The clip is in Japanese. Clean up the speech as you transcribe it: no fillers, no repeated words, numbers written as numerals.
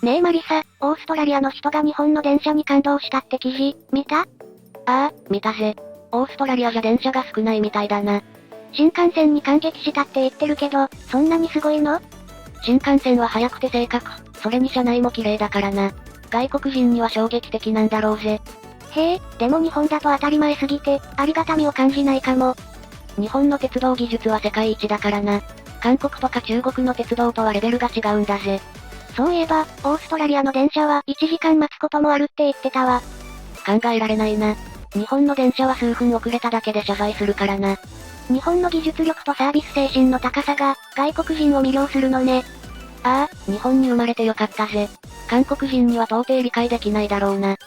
ねえマリサ、オーストラリアの人が日本の電車に感動したって記事、見た？ああ、見たぜ。オーストラリアじゃ電車が少ないみたいだな。新幹線に感激したって言ってるけど、そんなにすごいの？新幹線は速くて正確、それに車内も綺麗だからな。外国人には衝撃的なんだろうぜ。へえ、でも日本だと当たり前すぎて、ありがたみを感じないかも。日本の鉄道技術は世界一だからな。韓国とか中国の鉄道とはレベルが違うんだぜ。そういえば、オーストラリアの電車は1時間待つこともあるって言ってたわ。考えられないな。日本の電車は数分遅れただけで謝罪するからな。日本の技術力とサービス精神の高さが、外国人を魅了するのね。ああ、日本に生まれてよかったぜ。韓国人には到底理解できないだろうな。